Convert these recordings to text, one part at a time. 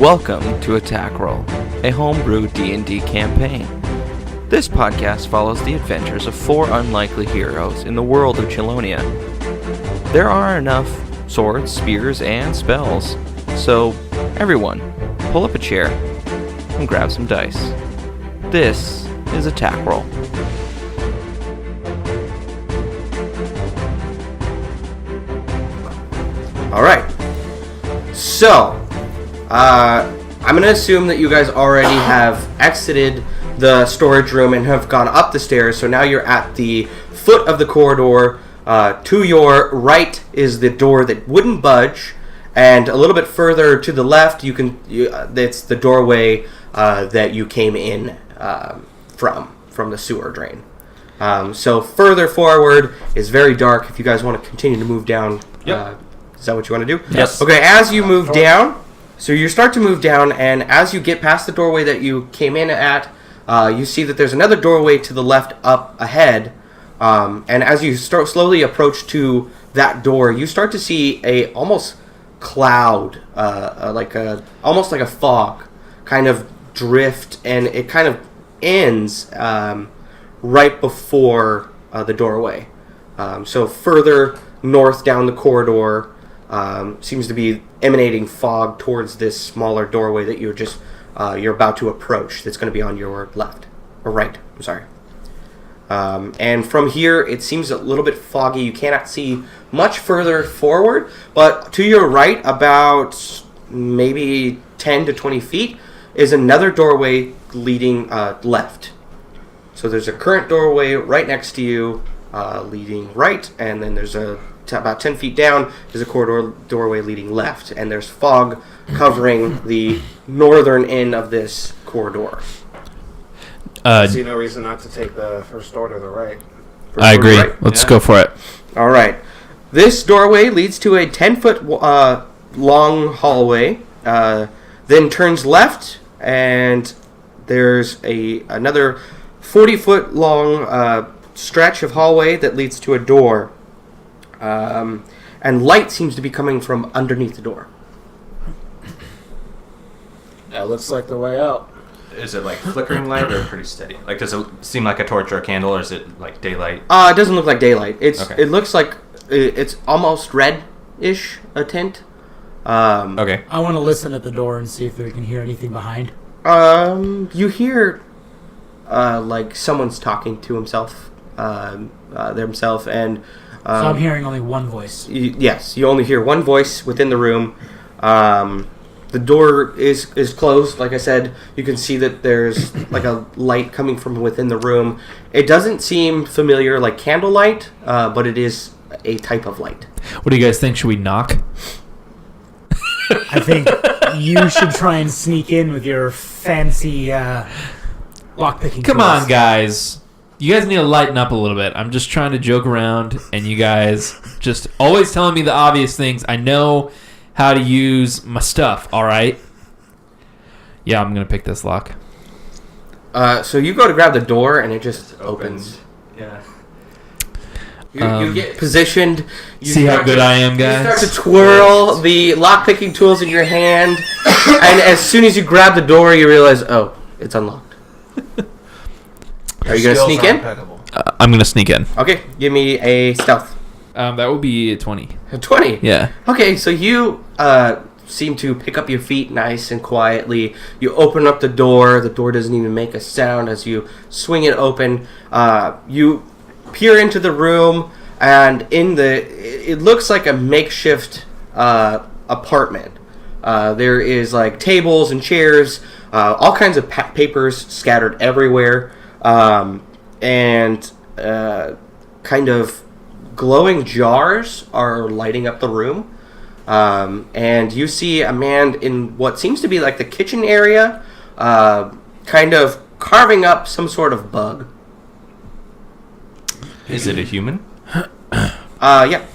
Welcome to Attack Roll, a homebrew D&D campaign. This podcast follows the adventures of 4 unlikely heroes in the world of Chelonia. There are enough swords, spears, and spells, so everyone, pull up a chair and grab some dice. This is Attack Roll. Alright, so, I'm going to assume that you guys already have exited the storage room and have gone up the stairs, so now you're at the foot of the corridor. To your right is the door that wouldn't budge, and a little bit further to the left, it's the doorway that you came in from the sewer drain. So further forward is very dark. If you guys want to continue to move down, is that what you want to do? Yes. Okay, as you move down, so you start to move down, and as you get past the doorway that you came in at, you see that there's another doorway to the left up ahead, and as you start slowly approach to that door, you start to see a almost cloud, almost like a fog, kind of drift, and it kind of ends right before the doorway. So further north down the corridor, seems to be emanating fog towards this smaller doorway that you're about to approach. That's going to be on your left or right. I'm sorry. And from here, it seems a little bit foggy. You cannot see much further forward, but to your right, about maybe 10 to 20 feet, is another doorway leading left. So there's a current doorway right next to you, leading right, and then there's about 10 feet down is a corridor doorway leading left, and there's fog covering the northern end of this corridor. I see no reason not to take the first door to the right. I agree. Right. Let's go for it. All right. This doorway leads to a 10-foot long hallway, then turns left, and there's another 40-foot long stretch of hallway that leads to a door. And light seems to be coming from underneath the door. That looks like the way out. Is it like flickering light or pretty steady? Like, does it seem like a torch or a candle, or is it like daylight? It doesn't look like daylight. Okay. It looks like it's almost red-ish a tint. Okay. I want to listen at the door and see if we can hear anything behind. You hear like someone's talking to himself, themselves, and so I'm hearing only one voice. Yes, you only hear one voice within the room. The door is closed. Like I said, you can see that there's like a light coming from within the room. It doesn't seem familiar like candlelight, but it is a type of light. What do you guys think? Should we knock? I think you should try and sneak in with your fancy lockpicking. Come tools. on, guys. You guys need to lighten up a little bit. I'm just trying to joke around, and you guys just always telling me the obvious things. I know how to use my stuff, all right? Yeah, I'm going to pick this lock. So you go to grab the door, and it just opens. Yeah. You get positioned. See how good I am, guys? You start to twirl the lockpicking tools in your hand, and as soon as you grab the door, you realize, oh, it's unlocked. Are you going to sneak in? I'm going to sneak in. Okay, give me a stealth. That would be a 20. A 20? Yeah. Okay, so you seem to pick up your feet nice and quietly. You open up the door. The door doesn't even make a sound as you swing it open. You peer into the room, and it looks like a makeshift apartment. There is like tables and chairs, all kinds of papers scattered everywhere. And kind of glowing jars are lighting up the room. And you see a man in what seems to be like the kitchen area, kind of carving up some sort of bug. Is it a human? Yeah.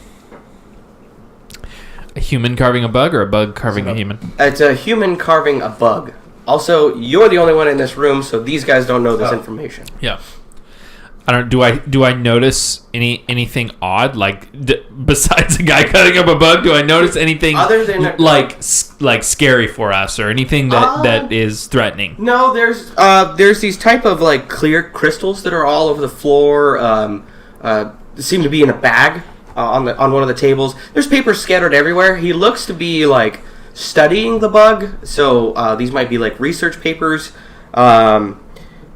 A human carving a bug or a bug carving a human? It's a human carving a bug. Also, you're the only one in this room, so these guys don't know this information. Yeah. I don't. Do I notice anything odd? Like besides a guy cutting up a bug, do I notice anything other than like scary for us or anything that is threatening? No, there's these type of like clear crystals that are all over the floor. Seem to be in a bag on one of the tables. There's paper scattered everywhere. He looks to be like studying the bug, so these might be like research papers.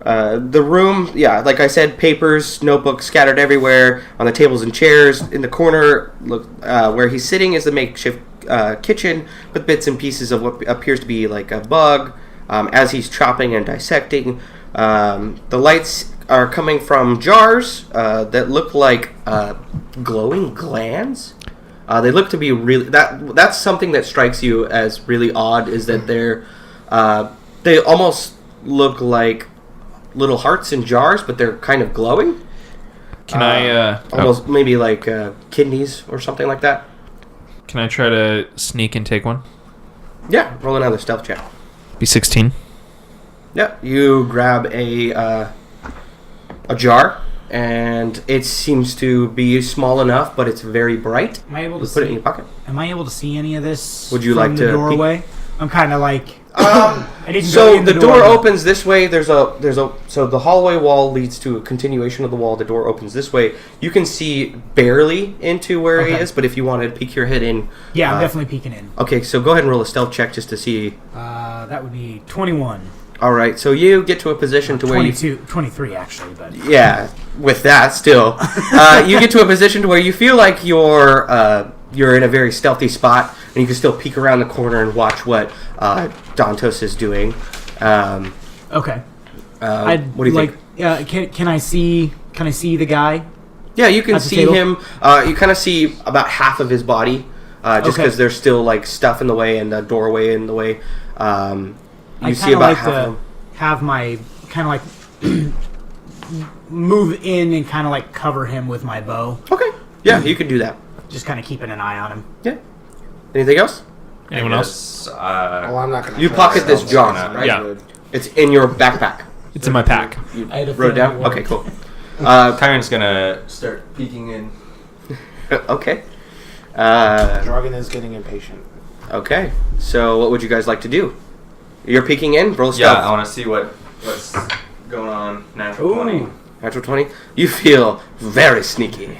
The room, yeah, like I said, papers, notebooks scattered everywhere on the tables and chairs. In the corner, look where he's sitting is the makeshift kitchen with bits and pieces of what appears to be like a bug. As he's chopping and dissecting, the lights are coming from jars that look like glowing glands. They look to be really that's something that strikes you as really odd, is that they almost look like little hearts in jars, but they're kind of glowing. Can I almost maybe like kidneys or something like that? Can I try to sneak and take one? Yeah, roll another stealth check. Be 16. Yeah, you grab a jar, and it seems to be small enough, but it's very bright. Am I able to Put it in your pocket. Am I able to see any of this? Would you from like the to doorway? I'm kind of like. I didn't go So in the door doorway. opens this way. So the hallway wall leads to a continuation of the wall. The door opens this way. You can see barely into where he Okay. is, but if you want to peek your head in, Yeah, I'm definitely peeking in. okay. So go ahead and roll a stealth check just to see. That would be 21. All right. So you get to a position to where 23 actually, but yeah, with that still, you get to a position to where you feel like you're in a very stealthy spot, and you can still peek around the corner and watch what Dantos is doing. okay. What do you like, think? can I see the guy? Yeah, you can at the see table? him. You kind of see about half of his body, just Okay. because there's still like stuff in the way and the doorway in the way. You I see kinda about like half of to him. have my kind of like move in and kind of like cover him with my bow, Okay, yeah, you can do that. just kind of keeping an eye on him. Yeah. Anything else? Anyone else? Oh, I'm not gonna. You try pocket to this stealth jar, check. right? Yeah. It's in your backpack. It's in my pack. You I had a wrote it feeling down. it would. Okay, cool. Kyron's gonna start peeking in. Okay. Dragon is getting impatient. Okay. So, what would you guys like to do? You're peeking in. Roll Yeah, stealth. I want to see what's going on. Natural 20. Natural 20. You feel very sneaky.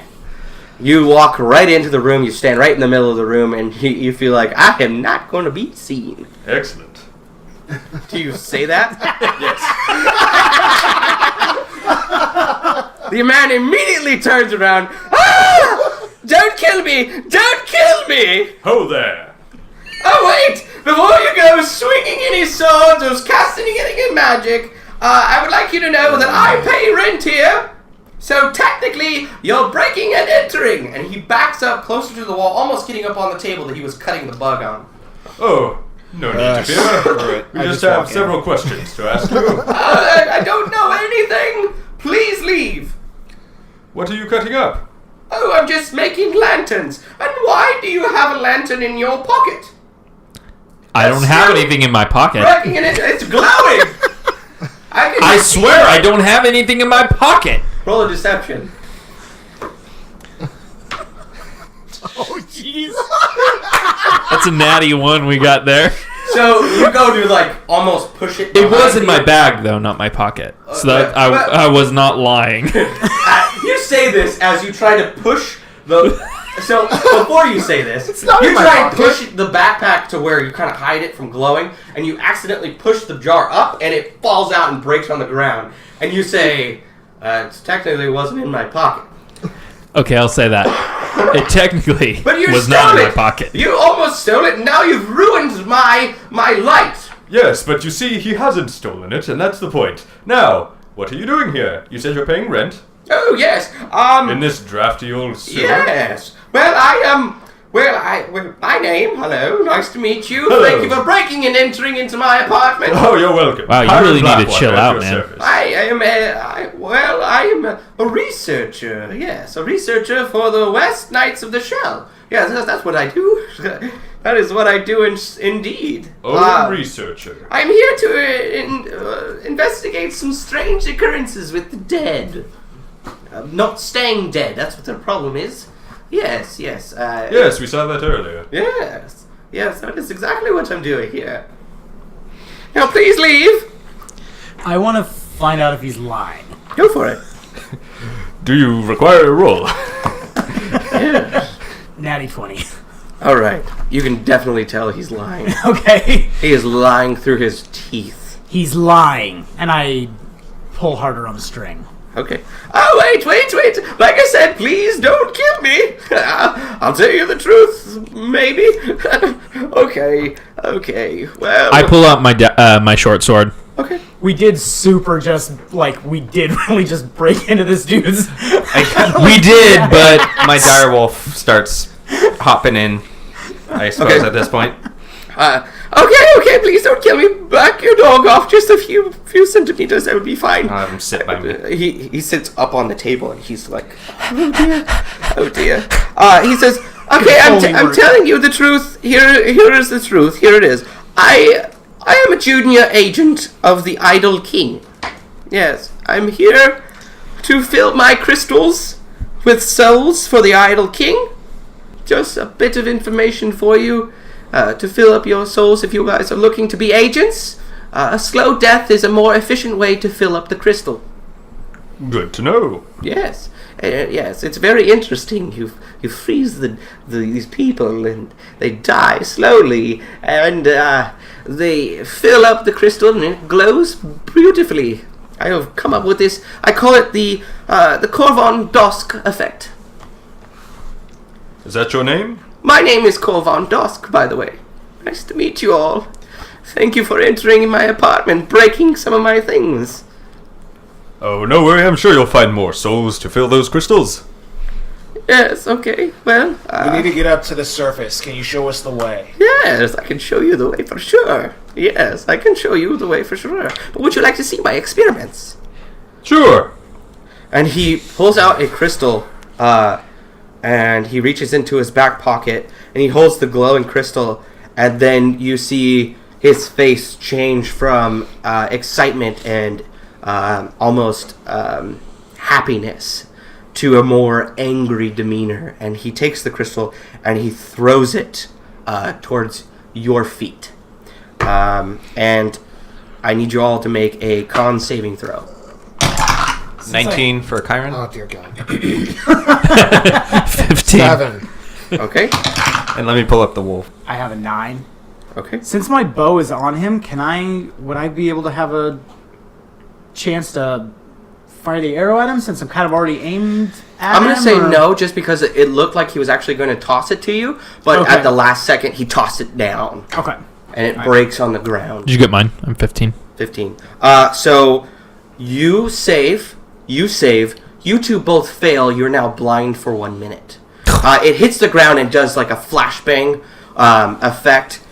You walk right into the room. You stand right in the middle of the room, and you feel like, I am not going to be seen. Excellent. Do you say that? Yes. The man immediately turns around. Ah! Don't kill me! Don't kill me! Ho there. Oh, wait! Before you go swinging any swords or casting any magic, I would like you to know that I pay rent here. So technically, you're breaking and entering. And he backs up closer to the wall, almost getting up on the table that he was cutting the bug on. Oh, no need to fear. We I just just have walk in. several questions to ask you. I don't know anything. Please leave. What are you cutting up? Oh, I'm just making lanterns. And why do you have a lantern in your pocket? I don't have anything in my pocket. Breaking and entering. It's glowing. I swear I don't have anything in my pocket. Roll a deception. Oh, jeez. That's a natty one we got there. So you go to like almost push it. It was behind in you. my bag though, not my pocket. So that but- I was not lying. You say this as you try to push the. So before you say this, not you in my try and pocket. push the backpack to where you kind of hide it from glowing, and you accidentally push the jar up, and it falls out and breaks on the ground. And you say, "It technically wasn't in my pocket." Okay, I'll say that. It technically But you was stole not in it. my pocket. You almost stole it, and now you've ruined my light. Yes, but you see, he hasn't stolen it, and that's the point. Now, what are you doing here? You said you're paying rent Oh yes. in this drafty old sewer. Yes. Well, I am. Well, my name. Hello. Nice to meet you. Hello. Thank you for breaking and entering into my apartment. Oh, you're welcome. Wow, you Hiram really need to Blackwater chill at out, your man. service. I am a researcher. Yes, a researcher for the West Knights of the Shell. Yes, that's what I do. That is what I do indeed. Oh, researcher. I'm here to investigate some strange occurrences with the dead. not staying dead. That's what the problem is. Yes. Yes, we saw that earlier. Yes, that is exactly what I'm doing here. Now, please leave. I want to find out if he's lying. Go for it. Do you require a roll? Natty 20. All right. You can definitely tell he's lying. Okay. He is lying through his teeth. He's lying. And I pull harder on the string. Okay. Oh, wait. Like I said, please don't kill me. I'll tell you the truth, maybe. Okay. Well. I pull out my short sword. Okay. We did we did really just break into this dude's. We did, but My dire wolf starts hopping in, I suppose, Okay. at this point. Okay, please don't kill me. Back your dog off just a few centimeters. That would be fine. I'll have him sit by me. He sits up on the table and he's like, oh dear. He says, okay, I'm telling you the truth. Here is the truth. Here it is. I am a junior agent of the Idol King. Yes, I'm here to fill my crystals with souls for the Idol King. Just a bit of information for you. To fill up your souls if you guys are looking to be agents. A slow death is a more efficient way to fill up the crystal. Good to know. Yes, it's very interesting. You freeze these people and they die slowly, and they fill up the crystal and it glows beautifully. I have come up with this. I call it the Corvon Dosk effect. Is that your name? My name is Corvon Dosk, by the way. Nice to meet you all. Thank you for entering my apartment, breaking some of my things. Oh, no worry. I'm sure you'll find more souls to fill those crystals. Yes, okay, well... We need to get up to the surface. Can you show us the way? Yes, I can show you the way for sure. Yes, I can show you the way for sure. But would you like to see my experiments? Sure. And he pulls out a crystal, and he reaches into his back pocket, and he holds the glowing crystal, and then you see his face change from excitement and almost happiness to a more angry demeanor. And he takes the crystal and he throws it towards your feet. And I need you all to make a con saving throw. 19 for Chiron. Oh, dear God. 15. 7. Okay? And let me pull up the wolf. I have a 9. Okay. Since my bow is on him, would I be able to have a chance to fire the arrow at him since I'm kind of already aimed at him? I'm going to say no, just because it looked like he was actually going to toss it to you, but Okay. at the last second, he tossed it down, Okay. and it breaks on the ground. Did you get mine? I'm 15. 15. So, you save, you two both fail, you're now blind for 1 minute. It hits the ground and does like a flashbang effect,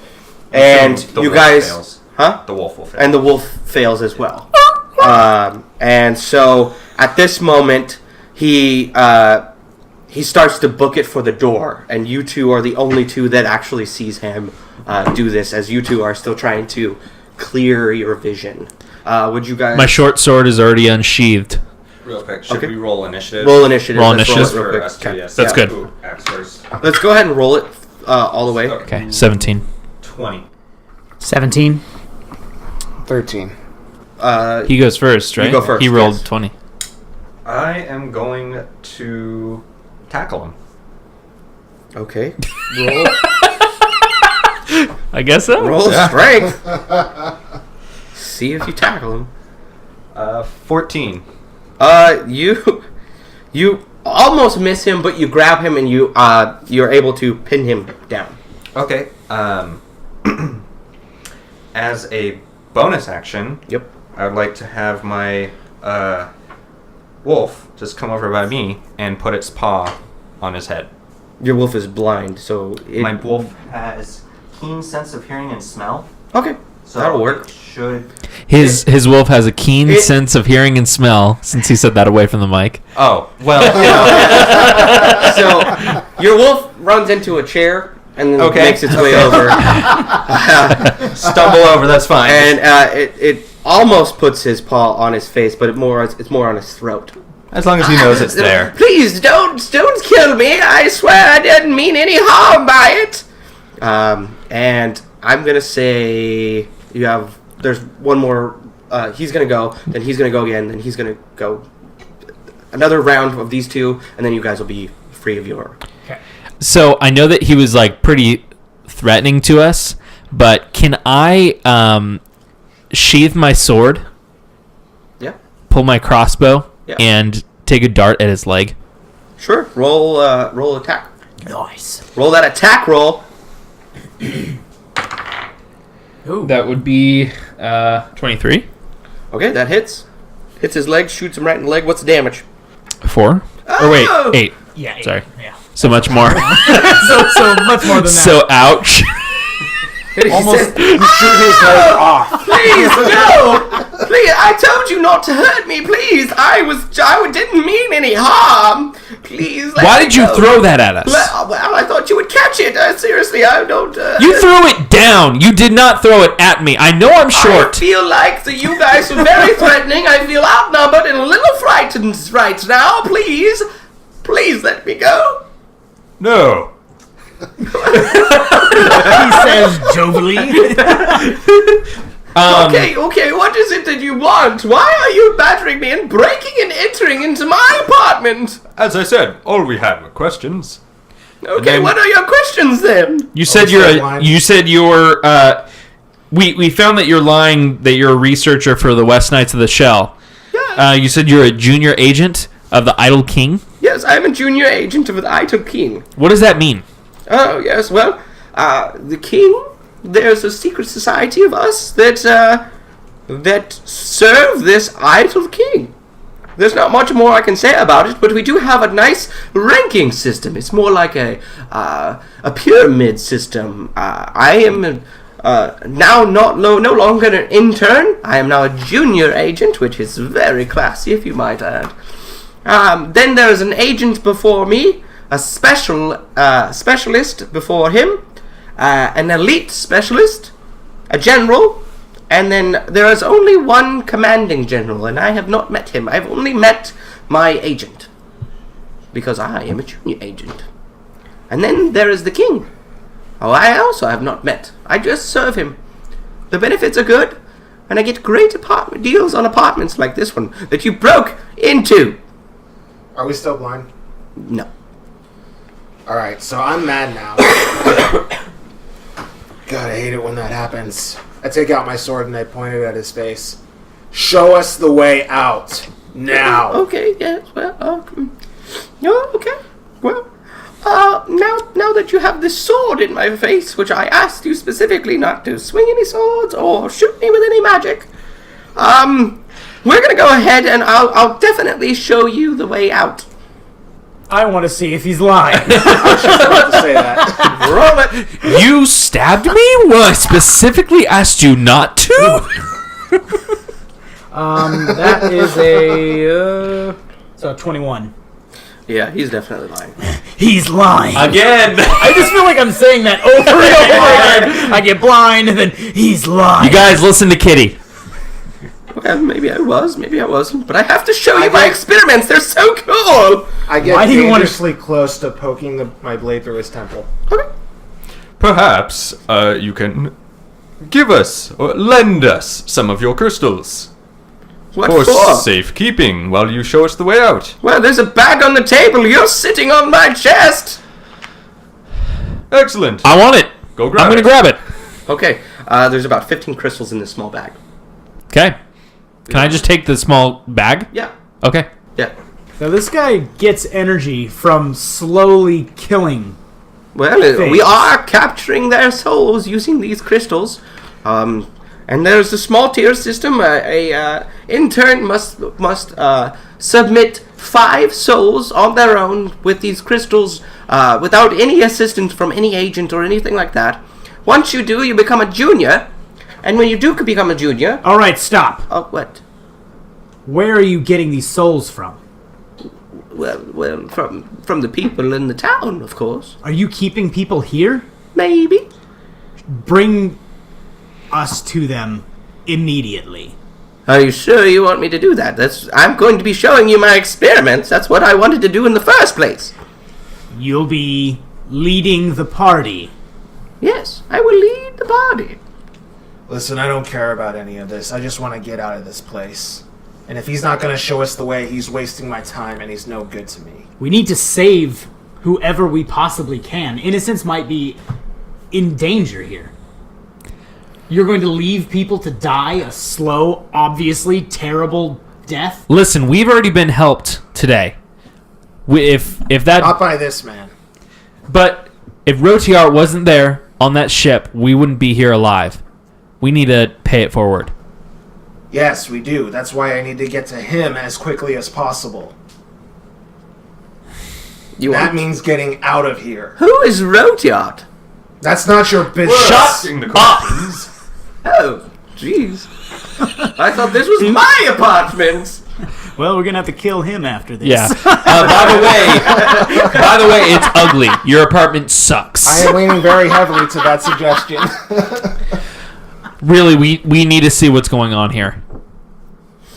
and The you wolf guys... fails. Huh? The wolf will fail. And the wolf fails as well. And so at this moment, he starts to book it for the door, and you two are the only two that actually sees him do this, as you two are still trying to clear your vision. Would you guys... My short sword is already unsheathed. Real quick, should Okay. we roll initiative? Roll initiative. Roll Let's initiative. roll it For real us quick. two, yes. That's good. Ooh, axe first. Let's go ahead and roll it all the way. Okay, 17. 20. 17. 13. He goes first, right? go first, He rolled yes. 20. I am going to tackle him. Okay. Roll, I guess so. roll strength. See if you tackle him. 14. You almost miss him, but you grab him and you're able to pin him down. Okay. As a bonus action, Yep. I would like to have my wolf just come over by me and put its paw on his head. Your wolf is blind, so My wolf has keen sense of hearing and smell. Okay, So that'll work. It should. His wolf has a keen It- sense of hearing and smell, since he said that away from the mic. Oh well. So your wolf runs into a chair and then Okay. makes its way over, Stumble over. That's fine. and it almost puts his paw on his face, but it's more on his throat. As long as he knows it's there. Please don't kill me. I swear I didn't mean any harm by it. And I'm gonna say there's one more. He's gonna go, then he's gonna go again, then he's gonna go another round of these two, and then you guys will be free of your. Okay. So I know that he was like pretty threatening to us, but can I sheath my sword, Yeah. pull my crossbow, Yeah. and take a dart at his leg? Sure. Roll attack. Nice. Roll that attack roll. Ooh. That would be 23. Okay, that hits. Hits his leg, shoots him right in the leg. What's the damage? 4. Or wait, 8. Yeah. Sorry. Yeah. So much more. So much more than that. So ouch. Almost you shoot his head off. Please, no! Please, I told you not to hurt me, please! I didn't mean any harm! Please, let Why me did you go. throw that at us? Well, I thought you would catch it. Seriously, I don't... You threw it down. You did not throw it at me. I know I'm I short. feel like you guys are very threatening. I feel outnumbered and a little frightened right now. Please let me go. No. He says jovially. Okay, what is it that you want? Why are you battering me and breaking and entering into my apartment? As I said, all we had were questions. Okay, then- what are your questions then? You said we found that you're lying, that you're a researcher for the West Knights of the Shell. Yeah. You said you're a junior agent of the Idle King. Yes, I'm a junior agent of the Idle King. What does that mean? Oh, yes, well, the king, there's a secret society of us that serve this Idle King. There's not much more I can say about it, but we do have a nice ranking system. It's more like a pyramid system. I am now no longer an intern. I am now a junior agent, which is very classy, if you might add. Then there's an agent before me, a specialist before him, an elite specialist, a general, and then there is only one commanding general, and I have not met him. I've only met my agent, because I am a junior agent. And then there is the king. Oh, I also have not met. I just serve him. The benefits are good, and I get great apartment deals on apartments like this one that you broke into. Are we still blind? No. Alright, so I'm mad now. God, I hate it when that happens. I take out my sword and I point it at his face. Show us the way out. Now. Okay, yes, well, okay. Well, now that you have this sword in my face, which I asked you specifically not to swing any swords or shoot me with any magic, we're gonna go ahead and I'll definitely show you the way out. I want to see if he's lying. I was just about to say that. Roll it. You stabbed me? Well, I specifically asked you not to. That is a 21. Yeah, he's definitely lying. He's lying. Again. I just feel like I'm saying that over and over again. I get blind, and then he's lying. You guys listen to Kitty. Well, maybe I was, maybe I wasn't, but I have to show you my experiments. They're so cool. I get Why do you wanna- dangerously close to poking my blade through his temple. Okay. Perhaps you can give us or lend us some of your crystals What for for? safekeeping while you show us the way out. Well, there's a bag on the table. You're sitting on my chest. Excellent. I want it. Go grab I'm going it. to grab it. Okay, there's about 15 crystals in this small bag. Okay. Can I just take the small bag? Yeah, Okay. yeah. Now this guy gets energy from slowly killing. Well, we Things. are capturing their souls using these crystals. And there's a small tier system. A intern must submit 5 souls on their own with these crystals without any assistance from any agent or anything like that. Once you do, you become a junior. And when you do become a junior... All right, stop. Oh, what? Where are you getting these souls from? Well, from the people in the town, of course. Are you keeping people here? Maybe. Bring us to them immediately. Are you sure you want me to do that? I'm going to be showing you my experiments. That's what I wanted to do in the first place. You'll be leading the party. Yes, I will lead the party. Listen, I don't care about any of this. I just want to get out of this place. And if he's not going to show us the way, he's wasting my time and he's no good to me. We need to save whoever we possibly can. Innocents might be in danger here. You're going to leave people to die a slow, obviously terrible death? Listen, we've already been helped today. If that, Not by this man. but if Rotiar wasn't there on that ship, we wouldn't be here alive. We need to pay it forward. Yes, we do. That's why I need to get to him as quickly as possible. That means getting out of here. Who is Rotiart? That's not your business. Asking the questions. Oh, jeez. I thought this was my apartment. Well, we're going to have to kill him after this. Yeah. By the way, it's ugly. Your apartment sucks. I am leaning very heavily to that suggestion. Really, we need to see what's going on here.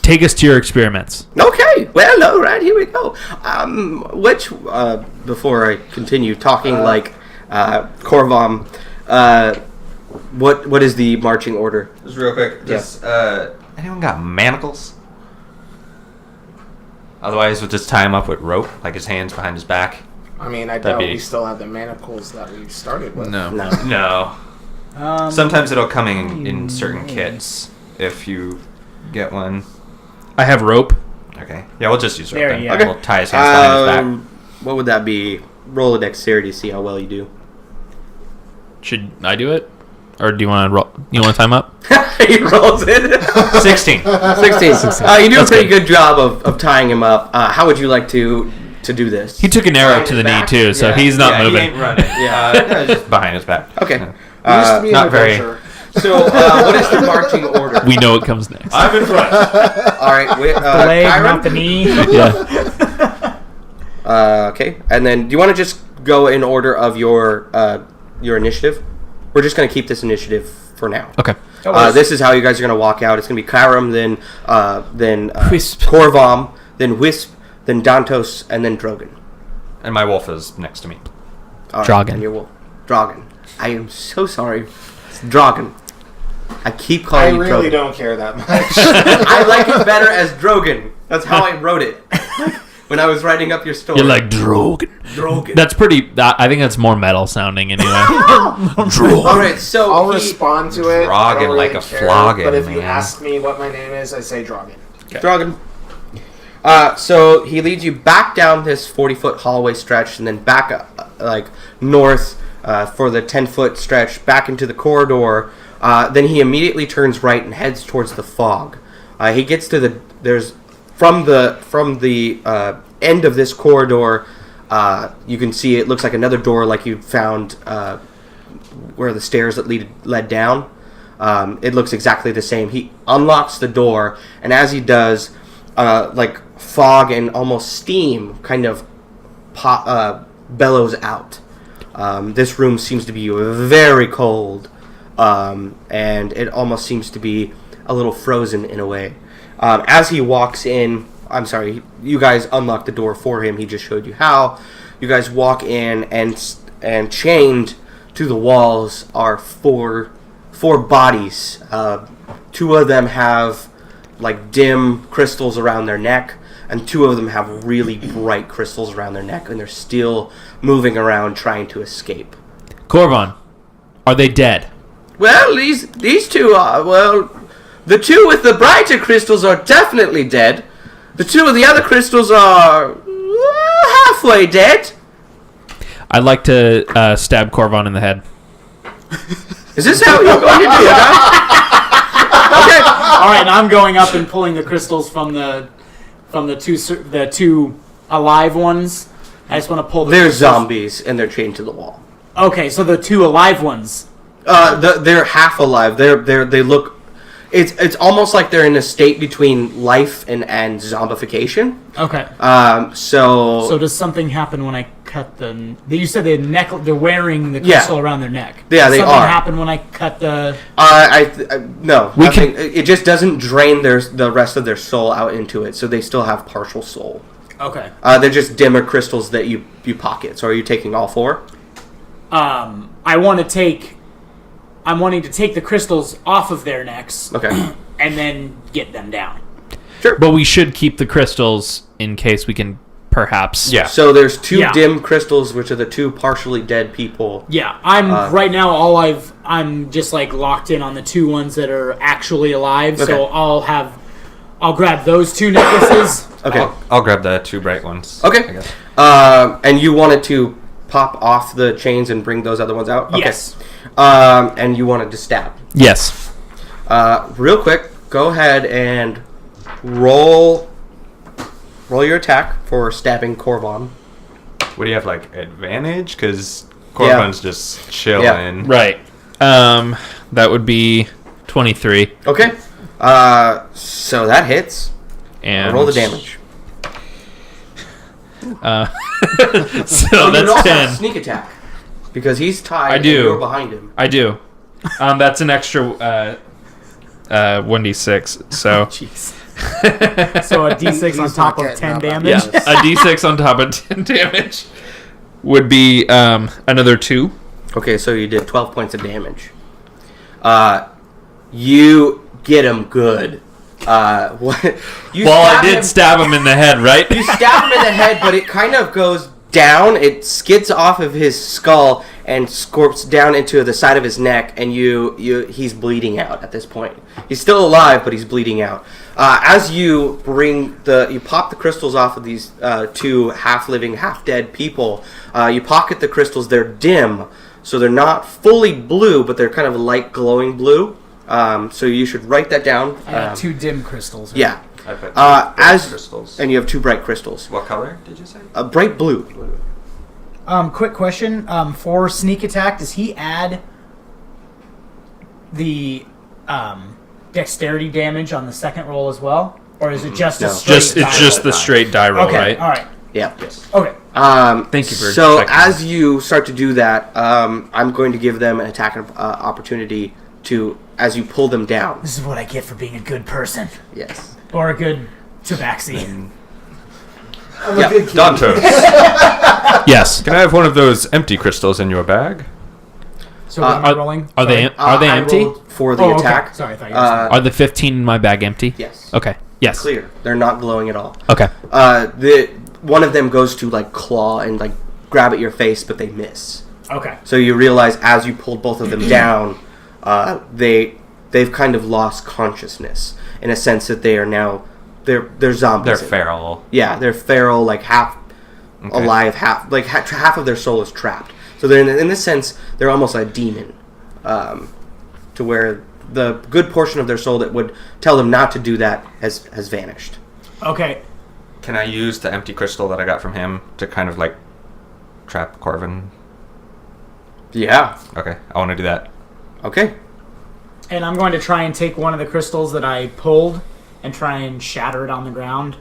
Take us to your experiments. Okay, well, all right, here we go. Before I continue talking like Korvam, what is the marching order? Just real quick. Does anyone got manacles? Otherwise, we'll just tie him up with rope, like his hands behind his back. I mean, I doubt we still have the manacles that we started with. No. Sometimes it'll come in certain kits if you get one. I have rope. Okay. Yeah, we'll just use rope then. Yeah. We'll tie his hands behind his back. What would that be? Roll a dexterity to see how well you do. Should I do it? Or do you want to roll? You want to time up? He rolls it. 16. 16. You do a pretty good job of tying him up. How would you like to do this? He took an arrow to the knee too, so he's not moving. He ain't running. Just behind his back. Okay. Used to be not an very- adventurer. So, what is the marching order? We know what comes next. I'm in front. All right. The leg, Kyron? not the knee. Yeah. Okay. And then, do you want to just go in order of your initiative? We're just going to keep this initiative for now. Okay. This is how you guys are going to walk out. It's going to be Kyram, then Wisp. Korvam, then Wisp, then Dantos, and then Drogon. And my wolf is next to me. All right, Drogon. and your wolf. Drogon. I am so sorry. It's Drogon. I keep calling you Drogon. I really don't care that much. I like it better as Drogon. That's how I wrote it when I was writing up your story. You're like Drogon. Drogon. That's pretty. I think that's more metal sounding anyway. All right, so I'll respond to it. I don't Drogon like really a care, flogging, But if you man. ask me what my name is, I say Drogon. Drogon. So he leads you back down this 40-foot hallway stretch, and then back north for the 10-foot stretch back into the corridor. Then he immediately turns right and heads towards the fog. He gets to from the end of this corridor. You can see it looks like another door, like you found where the stairs that led down. It looks exactly the same. He unlocks the door, and as he does, fog and almost steam kind of bellows out. This room seems to be very cold, and it almost seems to be a little frozen in a way. As he walks in, I'm sorry, you guys unlocked the door for him. He just showed you how. You guys walk in, and chained to the walls are four bodies. Two of them have dim crystals around their neck, and two of them have really bright crystals around their neck, and they're still moving around trying to escape. Korvan, are they dead? Well, these two are, the two with the brighter crystals are definitely dead. The two of the other crystals are halfway dead. I'd like to stab Korvan in the head. Is this how you're going to do it, huh? Okay. All right, and I'm going up and pulling the crystals from the two alive ones. I just want to pull. They're zombies, and they're chained to the wall. Okay, so the two alive ones. They're half alive. They look. It's almost like they're in a state between life and zombification. Okay. So Does something happen when I cut the? You said they're wearing the crystal around their neck. Yeah, Did they something are. happen when I cut the? No. It just doesn't drain the rest of their soul out into it, so they still have partial soul. Okay. They're just dimmer crystals that you pocket. So are you taking all 4? I'm wanting to take the crystals off of their necks. Okay. And then get them down. Sure. But we should keep the crystals in case we can perhaps. Yeah. So there's 2 dim crystals, which are the 2 partially dead people. Yeah, I'm right now. I'm just like locked in on the 2 ones that are actually alive. Okay. So I'll grab those 2 necklaces. Okay. I'll grab the 2 bright ones. Okay. I guess. And you wanted to pop off the chains and bring those other ones out? Okay. Yes. And you wanted to stab. Yes. Real quick, go ahead and roll your attack for stabbing Korvan. What do you have, like, advantage? Because Corvan's just chilling. Yeah. Right. That would be 23. Okay. So that hits. And Roll the damage. So You that's also have 10. sneak attack. Because he's tied I do. and you're behind him. I do. That's an extra 1d6. So Jeez. So a D6 on He's top not of 10 getting up. damage. yeah, a d6 on top of 10 damage would be another 2. Okay, so you did 12 points of damage. You get him good. What? You Well, I stab did him- stab him in the head, right? You stab him in the head, but it kind of goes down. It skids off of his skull and scorps down into the side of his neck, and he's bleeding out at this point. He's still alive, but he's bleeding out. As you pop the crystals off of these 2 half-living, half-dead people. You pocket the crystals. They're dim, so they're not fully blue, but they're kind of light glowing blue. So you should write that down. I have 2 dim crystals. Yeah. I put 2 bright crystals. And you have 2 bright crystals. What color did you say? Bright blue. Quick question. For sneak attack, does he add the dexterity damage on the second roll as well? Or is it just No. a straight It's die just roll? the straight die roll, Okay, right? alright. Yeah. Yes. Okay. Thank you for So checking. as you start to do that, I'm going to give them an attack opportunity as you pull them down. This is what I get for being a good person. Yes. Or a good tabaxi. Yeah. Dantos, Yes. can I have one of those empty crystals in your bag? So what am I rolling? Are they Sorry. I empty? rolled for the Oh, okay. attack. Sorry, I thought you were saying. Are the 15 in my bag empty? Yes. Okay. Yes. Clear. They're not glowing at all. Okay. One of them goes to like claw and like grab at your face, but they miss. Okay. So you realize as you pulled both of them down, they've kind of lost consciousness in a sense that they are now they're zombies. They're feral. Yeah, they're feral, like half alive, half of their soul is trapped. So they're in this sense they're almost like a demon, to where the good portion of their soul that would tell them not to do that has vanished. Okay. Can I use the empty crystal that I got from him to kind of like trap Corvin? Yeah. Okay, I want to do that. Okay. And I'm going to try and take one of the crystals that I pulled and try and shatter it on the ground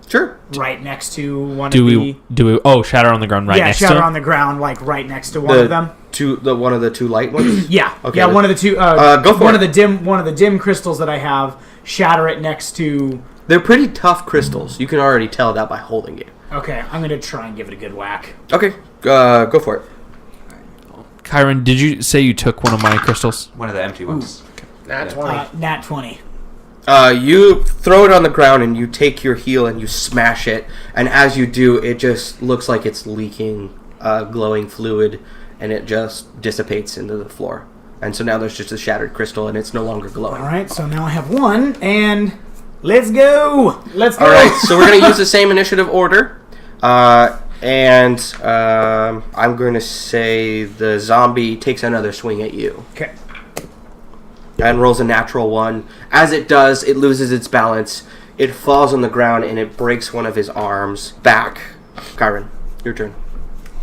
Sure. right next to one Do of we? Oh, shatter on the ground right yeah, next shatter to him? on the ground, like right next to one of them. One of the 2 light ones. Yeah. Okay, Yeah, then- one of the 2 go for one it. of the dim crystals that I have, shatter it next to. They're pretty tough crystals. You can already tell that by holding it. Okay, I'm going to try and give it a good whack. Okay. Go for it. Kyron, did you say you took one of my crystals? One of the empty ones. Nat 20. Nat 20. You throw it on the ground and you take your heel and you smash it. And as you do, it just looks like it's leaking glowing fluid, and it just dissipates into the floor. And so now there's just a shattered crystal, and it's no longer glowing. All right, so now I have 1, and let's go. Let's go. All right, so we're going to use the same initiative order. I'm going to say the zombie takes another swing at you. Okay. And rolls a natural 1. As it does, it loses its balance. It falls on the ground, and it breaks one of his arms back. Kyron, your turn.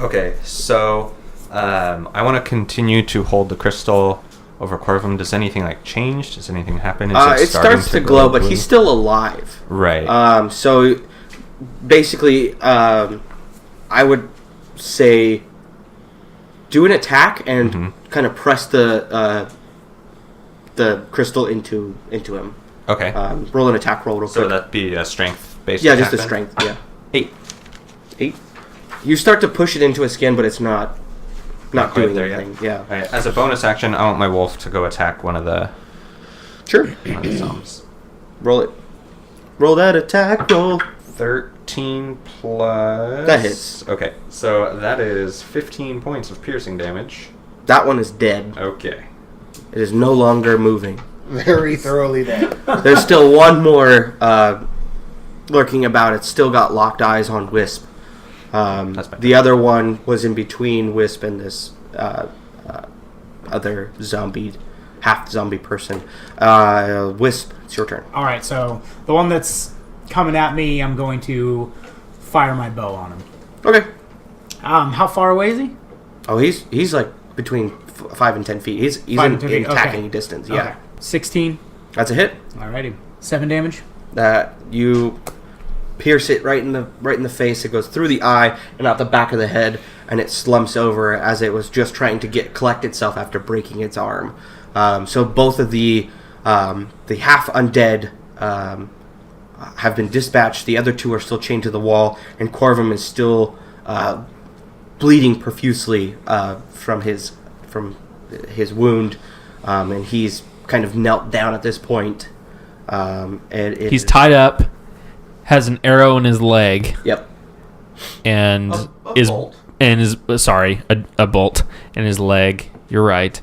Okay, so I want to continue to hold the crystal over Corvum. Does anything like change? Does anything happen? Is It starting starts to glow, but he's still alive. right. So basically, I would say, do an attack and kind of press the crystal into him. Okay. Roll an attack roll real quick. So that'd be a strength-based Yeah, attack just a then? strength, yeah. 8. You start to push it into his skin, but it's not quite doing there yet. anything. Yeah. All right. As a bonus action, I want my wolf to go attack one of the Sure. zombies. Roll it. Roll that attack roll. 13 plus... That hits. Okay, so that is 15 points of piercing damage. That one is dead. Okay. It is no longer moving. Very thoroughly dead. There's still one more lurking about. It's still got locked eyes on Wisp. That's bad. The other one was in between Wisp and this other half zombie person. Wisp, it's your turn. All right, so the one that's coming at me, I'm going to fire my bow on him. Okay. How far away is he? Oh, he's like between 5 and 10 feet. He's 5 in and 10 feet, attacking okay. distance. Yeah. Okay. 16. That's a hit. Alrighty. 7 damage. You pierce it right in the face. It goes through the eye and out the back of the head, and it slumps over as it was just trying to collect itself after breaking its arm. So both of the half undead have been dispatched. The other two are still chained to the wall, and Corvum is still bleeding profusely from his wound, and he's kind of knelt down at this point. He's tied up, has an arrow in his leg, Yep. and A is bolt? and is sorry, a bolt in his leg. You're right,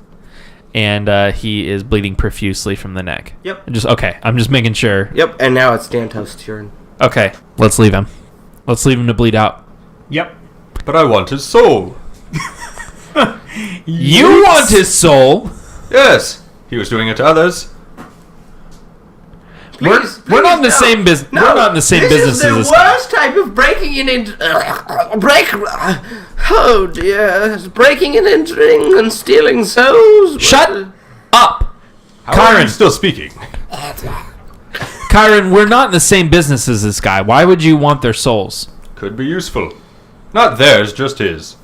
and he is bleeding profusely from the neck. Yep. I'm just making sure. Yep. And now it's Dantos' turn. Okay, let's leave him. Let's leave him to bleed out. Yep. But I want his soul. You want his soul? Yes. He was doing it to others. We're not in the same business. We're not in the same business as this guy. worst type of breaking and entering. Oh dear! Breaking and entering and stealing souls. Shut up, How are you Kyron. still speaking? Kyron, we're not in the same business as this guy. Why would you want their souls? Could be useful. Not theirs, just his.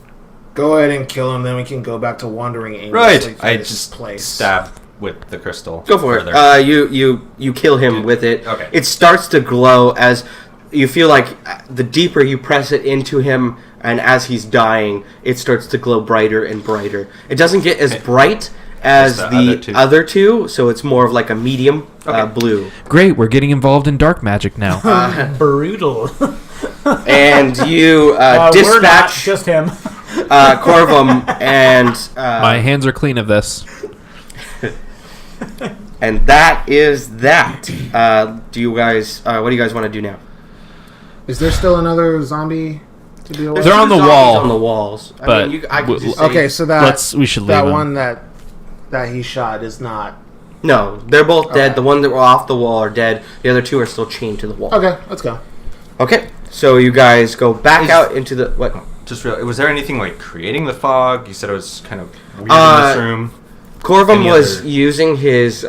Go ahead and kill him, then we can go back to wandering aimlessly Right. through I this just place. stab with the crystal. Go for further. it. You kill him with it. Okay. It starts to glow as you feel like the deeper you press it into him, and as he's dying, it starts to glow brighter and brighter. It doesn't get as bright as the other two, so it's more of like a medium blue. Great, we're getting involved in dark magic now. Brutal. And you We're not, dispatch just him. Corvum, and My hands are clean of this. and that is that. Do you guys? What do you guys want to do now? Is there still another zombie to deal with? They're on the Zombies wall, On the walls. but I could just say, Okay, so we should leave that him. one that he shot is not. no, they're both dead. Okay. The one that were off the wall are dead. The other two are still chained to the wall. Okay, let's go. Okay, so you guys go back out into the what? Just was there anything like creating the fog? You said it was kind of weird in this room. Corvum Any was other- using his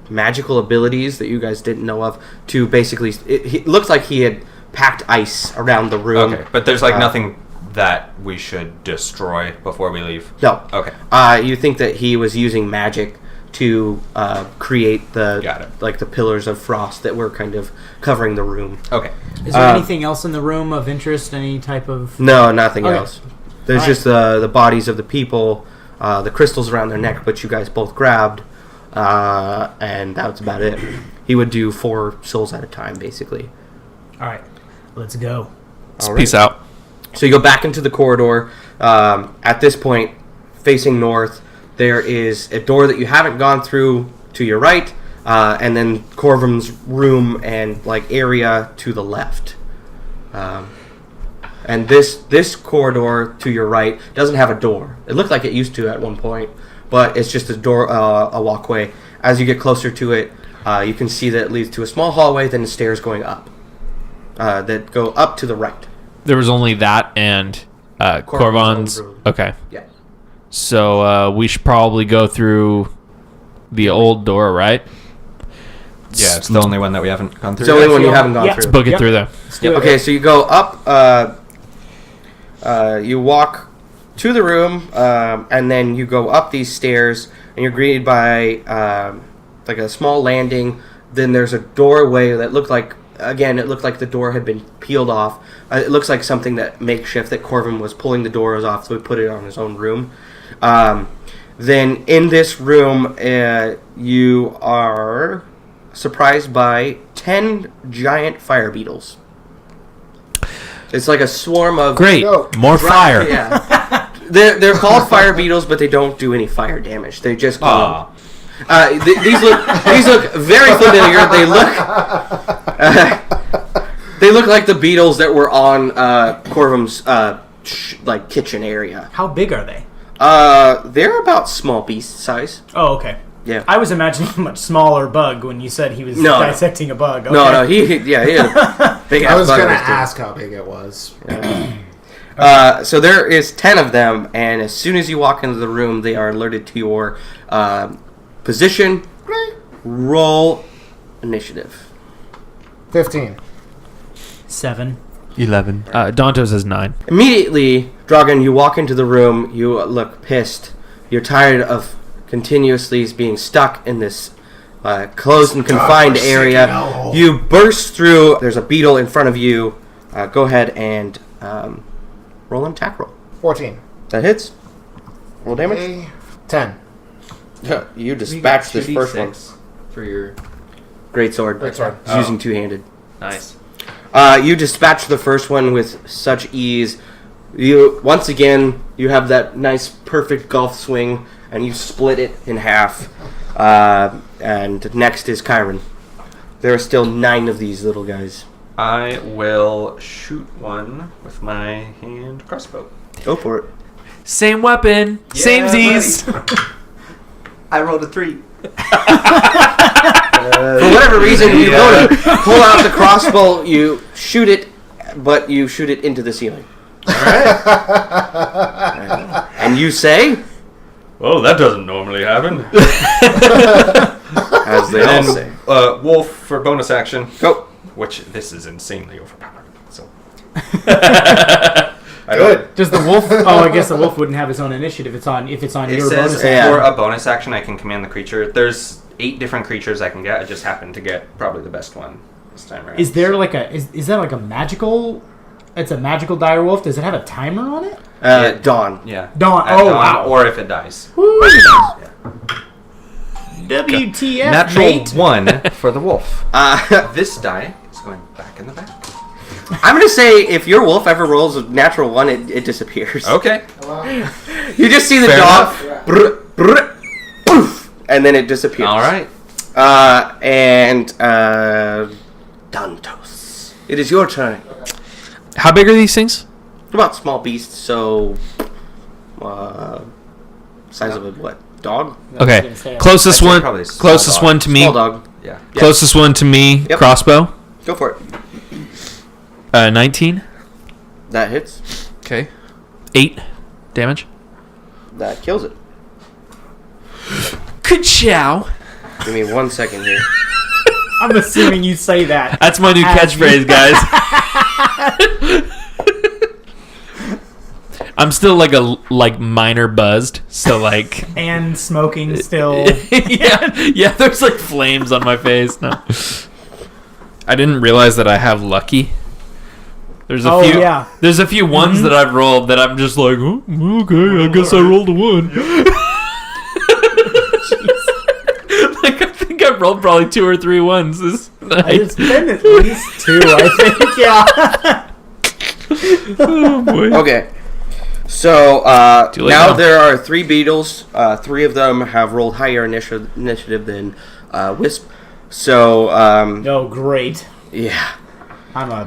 magical abilities that you guys didn't know of to basically. It looked like he had packed ice around the room. Okay, but there's like nothing that we should destroy before we leave. No. Okay. You think that he was using magic to create Got the it. like the pillars of frost that were kind of covering the room. Okay. Is there anything else in the room of interest? Any type of... No, nothing Okay. else. There's Alright. just the bodies of the people, the crystals around their neck, which you guys both grabbed, and that's about it. He would do 4 souls at a time, basically. All right, let's go. All right. Peace out. So you go back into the corridor. At this point, facing north, there is a door that you haven't gone through to your right, and then Corvum's room and like area to the left. And this corridor to your right doesn't have a door. It looked like it used to at one point, but it's just a door, a walkway. As you get closer to it, you can see that it leads to a small hallway, then stairs going up that go up to the right. There was only that and Corvon's. own room. Okay. Yeah. So we should probably go through the old door, right? Yeah, it's the only one that we haven't gone through. It's the only yet. one you haven't gone Yeah. through. Let's book it Yep. through there. Do it. Okay, so you go up You walk to the room, and then you go up these stairs, and you're greeted by like a small landing. Then there's a doorway that looked like, again, it looked like the door had been peeled off. It looks like something that makeshift that Corvin was pulling the doors off, so he put it on his own room. Then in this room, you are surprised by 10 giant fire beetles. It's like a swarm of... Great. More fire. Yeah. They're called fire beetles, but they don't do any fire damage. They just call them. These look very familiar. They look like the beetles that were on Corvum's like kitchen area. How big are they? They're about small beast size. Oh, okay. Yeah. I was imagining a much smaller bug when you said he was dissecting a bug. Okay. No, he had a big ass I was bug going to in his teeth. ask how big it was. So there is 10 of them, and as soon as you walk into the room, they are alerted to your position. Roll initiative. 15. 7. 11. Dantos has 9. Immediately, Dragon, you walk into the room. You look pissed. You're tired of continuously being stuck in this closed and confined area. You burst through. There's a beetle in front of you. Go ahead and roll an attack roll. 14. That hits. Roll damage. 10. You dispatch this first one. For your... Greatsword. Greatsword. It's using two-handed. Nice. You dispatch the first one with such ease. You once again you have that nice perfect golf swing, and you split it in half. And next is Kyron. There are still 9 of these little guys. I will shoot one with my hand crossbow. Go for it. Same weapon. Same Z's. I rolled a 3. For whatever reason, you go to pull out the crossbow. You shoot it, but you shoot it into the ceiling. All right. And you say, Well, that doesn't normally happen. as they all say, Wolf for bonus action. go. Which this is insanely overpowered. So. Good. Does the wolf? Oh, I guess the wolf wouldn't have his own initiative. If it's on It your says bonus. Yeah. for a bonus action, I can command the creature. There's 8 different creatures I can get. I just happened to get probably the best one this time around. Is there like a is that like a magical? It's a magical dire wolf. Does it have a timer on it? Dawn. Yeah. Dawn. At Oh, dawn, wow. Or if it dies. WTF, Natural mate. 1 for the wolf. This die is going back in the back. I'm going to say if your wolf ever rolls a natural 1, it disappears. Okay. You just see the Fair dog, brr, brr, poof, and then it disappears. All right. Dantos. It is your turn. How big are these things? About small beasts, so size of a what? Dog? Okay. Closest I'd say one. probably a small Closest dog. one to me. Small dog. Yeah. Closest one to me. Yep. Crossbow. Go for it. 19. That hits. Okay. 8 damage. That kills it. Ka-chow. Give me 1 second here. I'm assuming you say that. That's my new As catchphrase, guys. I'm still like minor buzzed, so like And smoking still. yeah. There's like flames on my face. No, I didn't realize that I have lucky. There's a few. Yeah. There's a few ones that I've rolled that I'm just like, oh, okay, I guess I rolled a 1. Like I think I've rolled probably 2 or 3 ones this night. It's been at least 2, I think. Yeah. Oh boy. Okay. So Too late now now. there are 3 beetles. 3 of them have rolled higher initiative than Wisp. So Oh, great. yeah.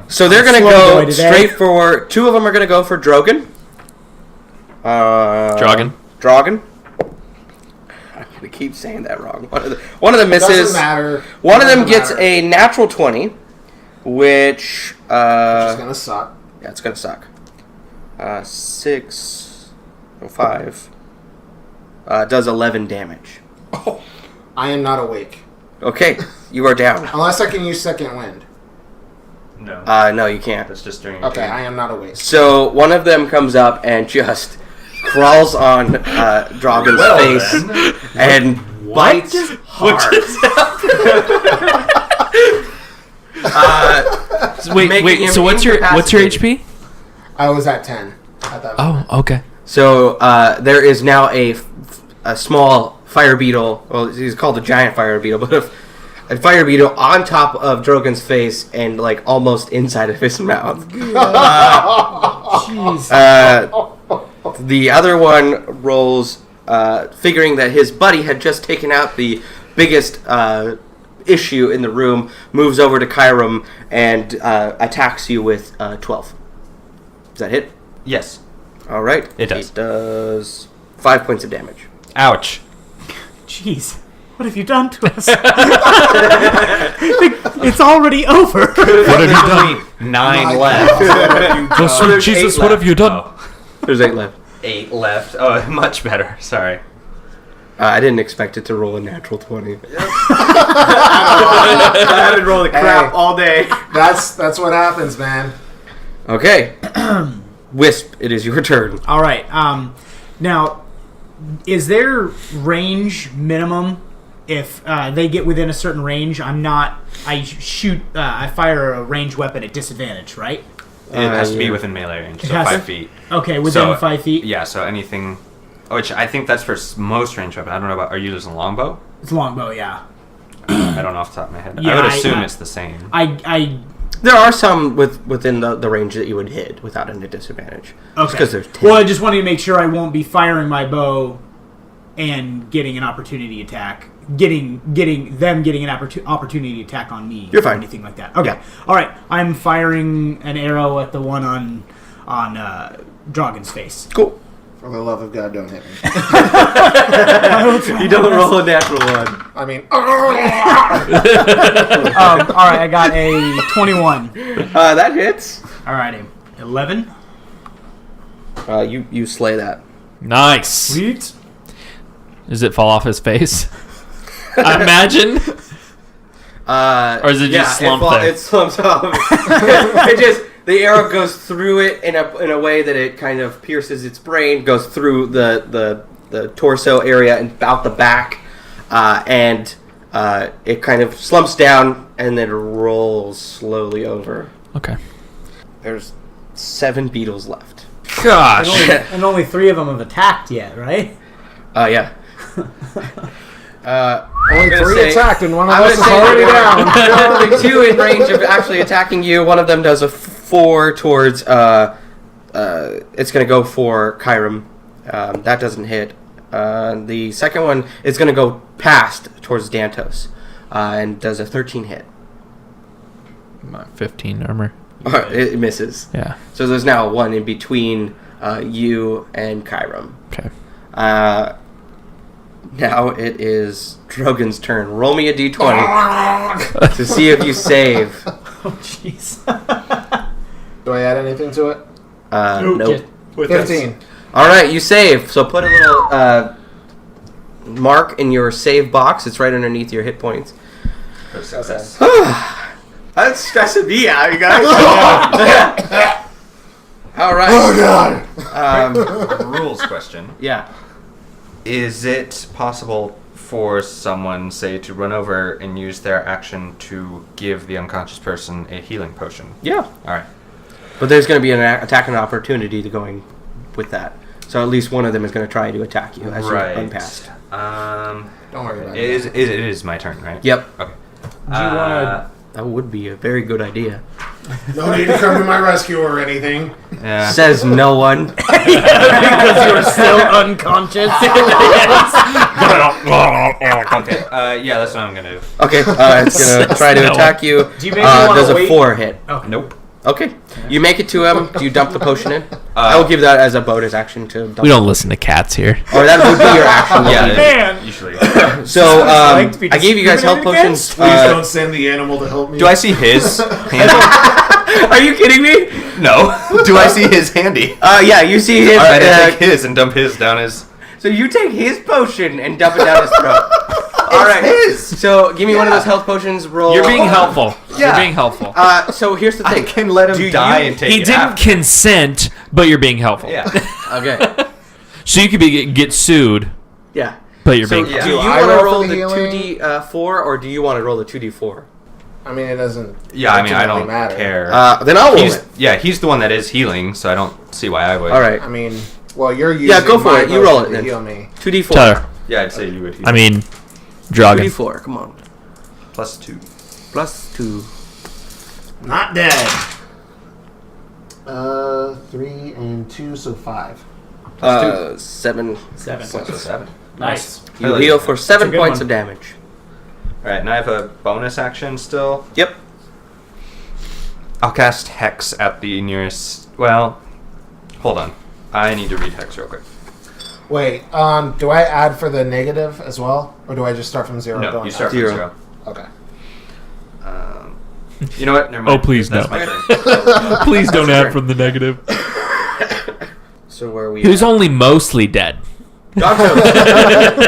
So they're gonna slow go boy today. straight for. 2 of them are gonna go for Drogon. Drogon. Drogon. I'm gonna keep saying that wrong. One of them misses. Doesn't matter. One of them Doesn't gets matter. a natural 20, which It's gonna suck. yeah, it's gonna suck. 6, 5 does 11 damage. Oh, I am not awake. Okay, you are down. Unless I can use second wind. No. No, you can't. That's just during your Okay, turn. I am not awake. So one of them comes up and just crawls on Dragon's face and bites hard. Wait. So what's your HP? I was at 10 at that moment. Oh, okay. So there is now a small fire beetle. Well, he's called a giant fire beetle, but a fire beetle on top of Drogon's face and like almost inside of his mouth. The other one rolls, figuring that his buddy had just taken out the biggest issue in the room, moves over to Kyram and attacks you with 12. Does that hit? Yes. All right. It does. It does 5 points of damage. Ouch. Jeez, what have you done to us? It's already over. What have you done? 9 left. Oh, sweet Jesus, what have you done? There's 8 left. 8 left. Oh, much better. Sorry. I didn't expect it to roll a natural 20. I haven't rolled a crap all day. That's what happens, man. Okay. Wisp, it is your turn. All right. Now, is there range minimum? If they get within a certain range, I fire a ranged weapon at disadvantage, right? It has to be yeah. within melee range, so has 5 to? feet. Okay, within 5 feet. Yeah, so anything... Which I think that's for most range weapon. I don't know about... Are you using longbow? It's longbow, yeah. I don't know off the top of my head. Yeah, I would assume it's the same. There are some within the range that you would hit without a disadvantage. Okay. Because there's 10. Well, I just wanted to make sure I won't be firing my bow and getting an opportunity attack. Getting an opportunity attack on me. You're fine. Or anything like that. Okay. Yeah. All right. I'm firing an arrow at the one on Dragon's face. Cool. For the love of God, don't hit me. You don't roll a natural one. I mean, All right. I got a 21. That hits. All right. 11. You slay that. Nice. Sweet. Does it fall off his face? I imagine. Or is it just slumped there? It slumps off. The arrow goes through it in a way that it kind of pierces its brain, goes through the torso area and out the back, and it kind of slumps down and then rolls slowly over. Okay. There's 7 beetles left. Gosh. And only 3 of them have attacked yet, right? Yeah. only 3 attacked and one of I us would is say already there down. are only 2 in range of actually attacking you. One of them does a 4 towards. It's going to go for Kyram. That doesn't hit. The second one is going to go past towards Dantos, and does a 13 hit. My 15 armor. It misses. Yeah. So there's now 1 in between you and Kyram. Okay. Now it is Drogon's turn. Roll me a d20 to see if you save. Oh, jeez. Do I add anything to it? Nope. 15. All right, you save. So put a little mark in your save box. It's right underneath your hit points. Success. That's stressing me out, you guys. All right. Oh, God. Rules question. Yeah. Is it possible for someone, say, to run over and use their action to give the unconscious person a healing potion? Yeah. All right. But there's going to be an attack and opportunity to going with that. So at least one of them is going to try to attack you as you unpassed. Don't worry about It is my turn, right? Yep. Okay. Do you want That would be a very good idea. No need to come to my rescue or anything. Yeah. Says no one. Because you're still unconscious. Okay. Yeah, that's what I'm gonna do. Okay, it's going to try to attack you. Do you maybe wanna does a wait? 4 hit. Nope. Okay. You make it to him. Do you dump the potion in? I will give that as a bonus action to dump. We don't listen to cats here. Or that would be your action. Yeah. Man. Usually. So, like to be I gave you guys health potions. Please don't send the animal to help me. Do I see his handy? Are you kidding me? No. Do I see his handy? Yeah, you see his. All right, I take his and dump his down his. So you take his potion and dump it down his throat. All right. So give me one of those health potions. Roll. You're being helpful. Yeah. You're being helpful. So here's the I thing. can let him Do die you- and take He it didn't after. consent, but you're being helpful. Yeah. Okay. So you could get sued, Yeah. but you're So being do helpful. you I want to roll roll for the the healing? 2d4 or do you want to roll the 2d4? I mean, it doesn't. Yeah, I mean, I ultimately don't matter. care. Then I'll roll he's it. he's the one that is healing, so I don't see why I would. All right. I mean, well, you're using. Yeah, go for my it. You roll potion it to then. Heal me. 2d4. Tyler, Yeah, I'd say you would heal. I mean, Dragon. 2d4. Come on. +2. Plus 2. Not dead. 3 and 2, so 5. 7. 7. So 7. Nice. You heal for 7 good points one. of damage. All right, and I have a bonus action still. Yep. I'll cast Hex at the nearest. Well, hold on. I need to read Hex real quick. Wait, do I add for the negative as well, or do I just start from 0? No, going you start up? from 0. 0. Okay. You know what? Never mind. Oh, please, That's no. my turn. Please don't add from the negative. So where are we? Who's at? only mostly dead? Dantos.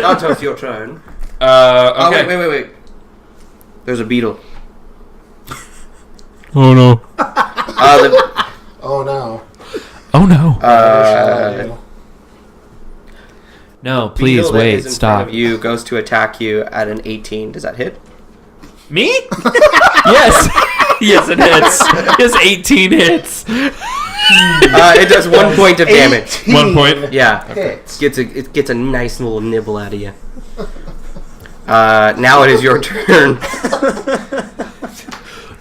Dantos, your turn. Oh, Okay. wait. There's a beetle. Oh no. Oh no. Oh no. What shall I do? No, beetle please that wait. is in Stop. front of you goes to attack you at an 18. Does that hit? Me? Yes. Yes, it hits. Yes, 18 hits. It does 1 point of damage. 1 point. Yeah. Hits. It gets a nice little nibble out of you. Now it is your turn.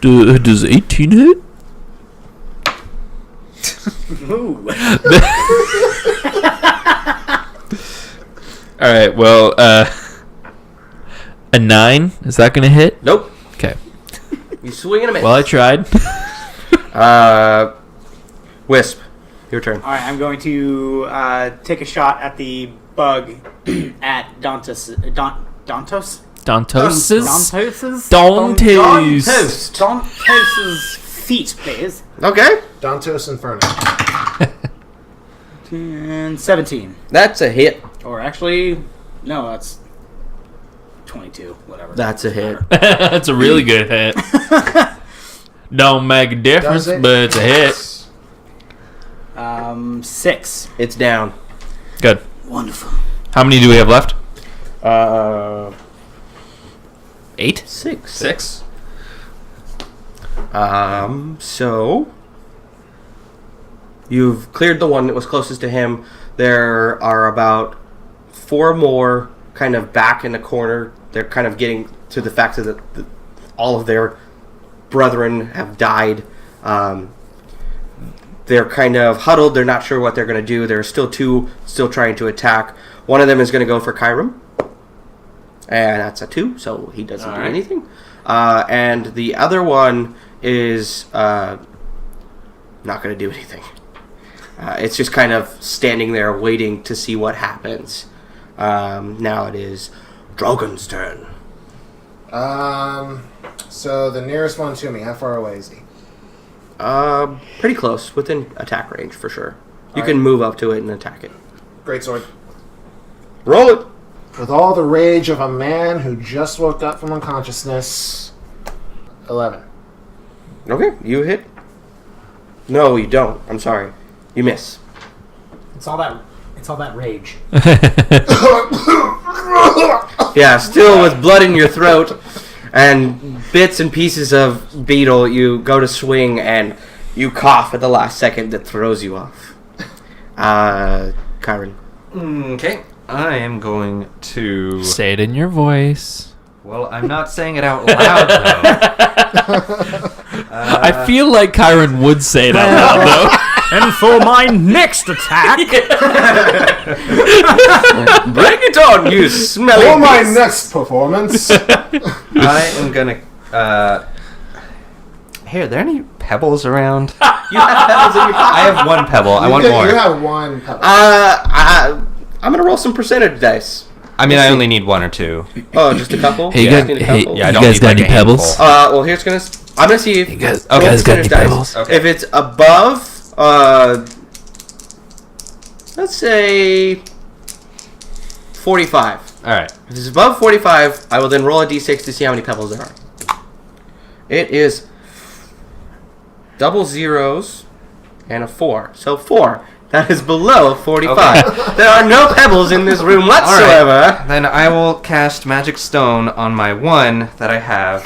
Does 18 hit? All right. Well, a 9. Is that gonna hit? Nope. Okay. You swing and a miss. Well, I tried. Wisp, your turn. All right, I'm going to take a shot at the bug at Dantos. Dantos? Dantos. Dantos's? Dantos. Dantos's feet, please. Okay. Dantos Inferno. And 17. That's a hit. Or actually, no, that's 22. Whatever. That's a hit. That's a really good hit. Don't make a difference, Does it? but it's a hit. 6. It's down. Good. Wonderful. How many do we have left? 8? 6. 6. So you've cleared the one that was closest to him. There are about 4 more kind of back in the corner. They're kind of getting to the fact that all of their brethren have died. They're kind of huddled. They're not sure what they're going to do. There are still 2 still trying to attack. One of them is going to go for Kyram. And that's a 2, so he doesn't do Alright. anything. And the other one is not going to do anything. It's just kind of standing there waiting to see what happens. Now it is Drogon's turn. So the nearest one to me, how far away is he? Pretty close, within attack range for sure. You Alright. can move up to it and attack it. Greatsword. Roll it. With all the rage of a man who just woke up from unconsciousness. 11. Okay, you hit. No, you don't. I'm sorry. You miss. It's all that rage. Yeah, still with blood in your throat and bits and pieces of beetle, you go to swing and you cough at the last second that throws you off. Kyron. Okay. I am going to. Say it in your voice. Well, I'm not saying it out loud, though. I feel like Kyron would say it out loud, though. And for my next attack, Bring it on, you smelly For my beast. next performance. I am going to. Hey, are there any pebbles around? You have pebbles in your pocket. I have 1 pebble. I want more. You have 1 pebble. I'm gonna roll some percentage dice. I mean, I only need 1 or 2. Oh, just a couple? Hey, You you just got, need a hey, couple? Yeah, I you don't guys need, got like, any a pebbles? handful. Well, here's gonna. I'm gonna see if You guys roll got any percentage dice. pebbles? Okay. If it's above, let's say 45. All right. If it's above 45, I will then roll a d6 to see how many pebbles there are. It is double zeros and a 4. So 4. That is below 45. Okay. There are no pebbles in this room whatsoever. All right. Then I will cast Magic Stone on my 1 that I have.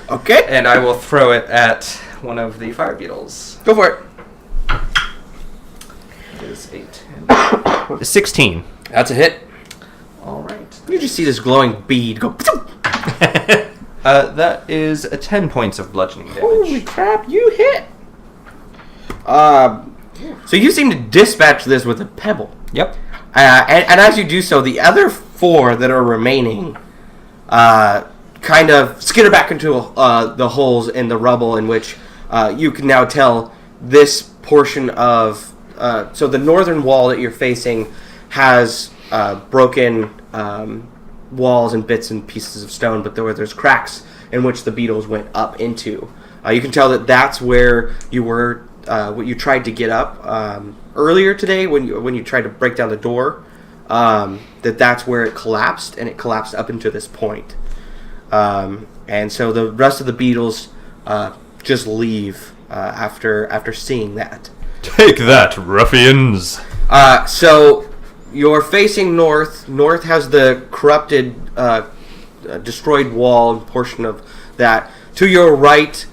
Okay. And I will throw it at one of the fire beetles. Go for it. It is 8. 16. That's a hit. All right. You just see this glowing bead go. That is 10 points of bludgeoning damage. Holy crap, you hit. So you seem to dispatch this with a pebble. Yep. And as you do so, the other 4 that are remaining kind of skitter back into the holes in the rubble, in which you can now tell this portion of... so the northern wall that you're facing has broken walls and bits and pieces of stone, but there's cracks in which the beetles went up into. You can tell that that's where you were... what you tried to get up earlier today when you tried to break down the door, that's where it collapsed, and it collapsed up into this point. And so the rest of the beetles just leave after seeing that. Take that, ruffians! So you're facing north. North has the corrupted, destroyed wall portion of that. To your right,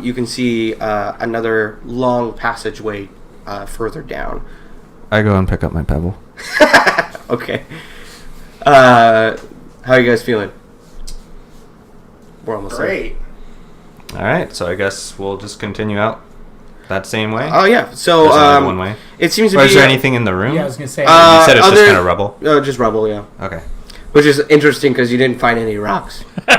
you can see another long passageway further down. I go and pick up my pebble. Okay. How are you guys feeling? We're almost Great. All right, so I guess we'll just continue out that same way. Oh yeah. So There's only one way. it seems to Or be. is there anything in the room? Yeah, I was gonna say. You said it's just kind of rubble. Just rubble, yeah. Okay. Which is interesting because you didn't find any rocks. Well,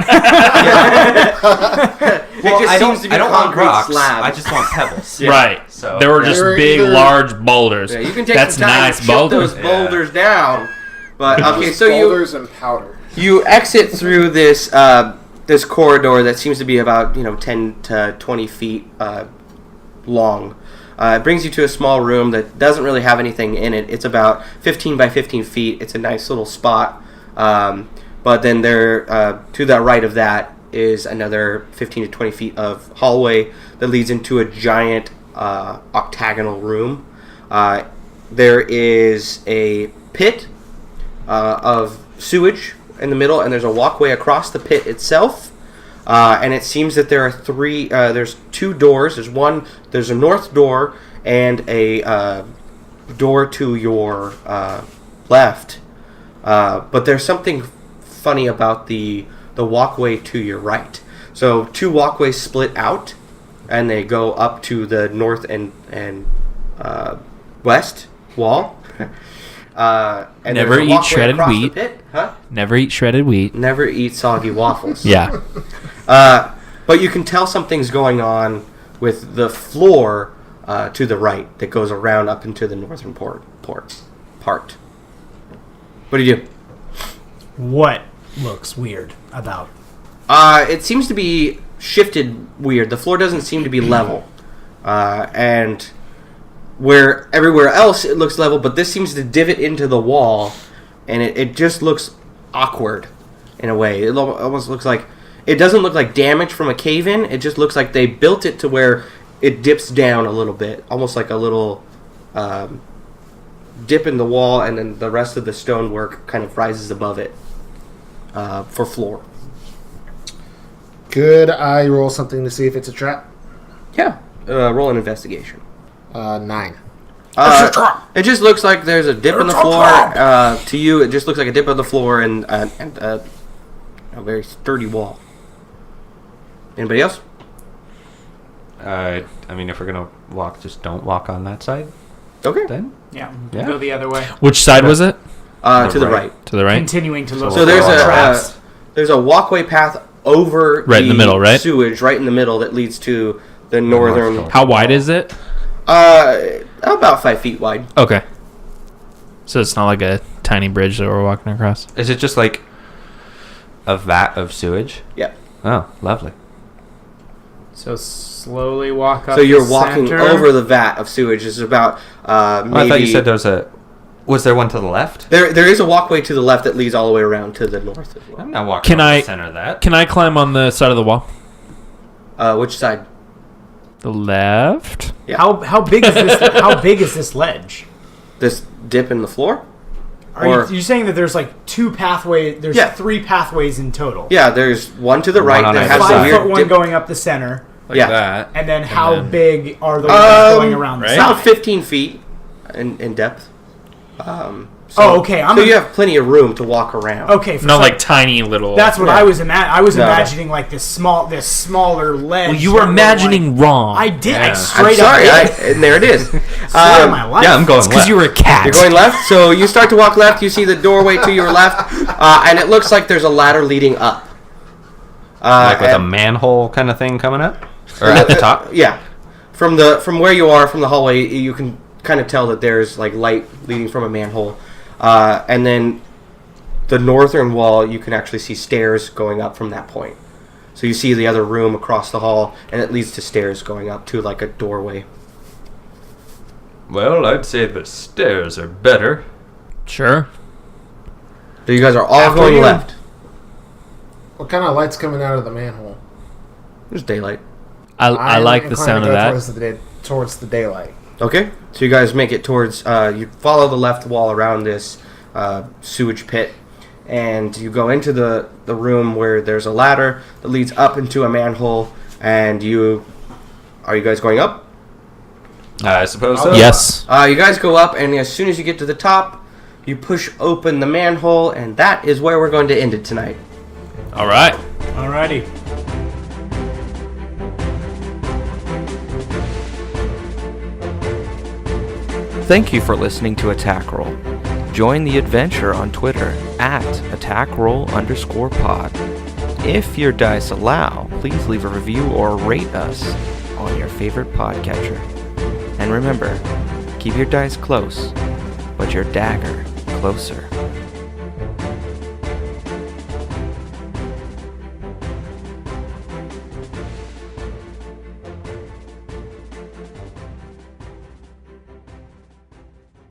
I don't want concrete rocks. slabs. I just want pebbles. Right. So There were just They were big, either- large boulders. Yeah, you can take That's some time nice to chip those boulders. boulders down. But okay, so boulders and powder. you exit through this this corridor that seems to be about 10 to 20 feet long. It brings you to a small room that doesn't really have anything in it. It's about 15 by 15 feet. It's a nice little spot. But then there, to the right of that, is another 15 to 20 feet of hallway that leads into a giant octagonal room. There is a pit of sewage in the middle, and there's a walkway across the pit itself. And it seems that there are there's 2 doors. There's a north door and a door to your left. But there's something funny about the walkway to your right. So 2 walkways split out, and they go up to the north and west wall. And Never there's a eat walkway shredded across the wheat. pit. Huh? Never eat shredded wheat. Never eat soggy waffles. Yeah. But you can tell something's going on with the floor to the right that goes around up into the northern part. What do you do? What looks weird about? It seems to be shifted weird. The floor doesn't seem to be level. And where everywhere else it looks level, but this seems to divot into the wall, and it just looks awkward in a way. It almost looks like... It doesn't look like damage from a cave-in. It just looks like they built it to where it dips down a little bit. Almost like a little dip in the wall, and then the rest of the stonework kind of rises above it for floor. Could I roll something to see if it's a trap? Yeah. Roll an investigation. 9. It just looks like there's a dip in the floor. To you, it just looks like a dip in the floor and a very sturdy wall. Anybody else? I mean, if we're gonna walk, just don't walk on that side. Okay. Then Yeah, Yeah. go the other way. Which side was it? To the right. right. To the right? Continuing to look. So there's for a traps. there's a walkway path over Right in the middle, right? sewage right in the middle that leads to the northern. door. How wide is it? About 5 feet wide. Okay. So it's not like a tiny bridge that we're walking across? is it just like a vat of sewage? Yeah. Oh, lovely. So slowly walk up. So you're the walking center. over the vat of sewage. It's about maybe. Oh, I thought you said there was a Was there one to the left? There is a walkway to the left that leads all the way around to the north as well. I'm not walking Can on I- the center of that. Can I climb on the side of the wall? Which side? The left? Yeah. How big is this? How big is this ledge? This dip in the floor? Are you saying that there's like two pathways? There's Yeah. 3 pathways in total. Yeah, there's one to the right on that either has a side. 5 weird foot one dip. going up the center, Like Yeah. that. and then how then- big are the ones going around the right? About side? 15 feet in depth. Oh, okay, I'm so a- you have plenty of room to walk around. Okay, for Not some- like tiny little. that's what Yeah. I was I was No, no. imagining like this smaller ledge. Well, you were that were, imagining like, wrong. I did. I Yeah. I'm straight sorry, up. did. and there it is. Swear on my life. Yeah, I'm going Because left. you were a cat. You're going left, so you start to walk left. You see the doorway to your left, and it looks like there's a ladder leading up. like with a and- manhole kind of thing coming up? Or at the top? Yeah, from where you are, from the hallway, you can kind of tell that there's like light leading from a manhole, and then the northern wall, you can actually see stairs going up from that point. So you see the other room across the hall, and it leads to stairs going up to like a doorway. Well, I'd say the stairs are better. Sure. So you guys are all After going you- left. What kind of light's coming out of the manhole? There's daylight. I I'm like the inclined sound to of go that. Towards the daylight. Okay, so you guys make it towards, you follow the left wall around this sewage pit, and you go into the room where there's a ladder that leads up into a manhole, and are you guys going up? I suppose so. Yes. You guys go up, and as soon as you get to the top, you push open the manhole, and that is where we're going to end it tonight. All right. Alrighty. Thank you for listening to Attack Roll. Join the adventure on Twitter at attackroll_pod. If your dice allow, please leave a review or rate us on your favorite podcatcher. And remember, keep your dice close, but your dagger closer.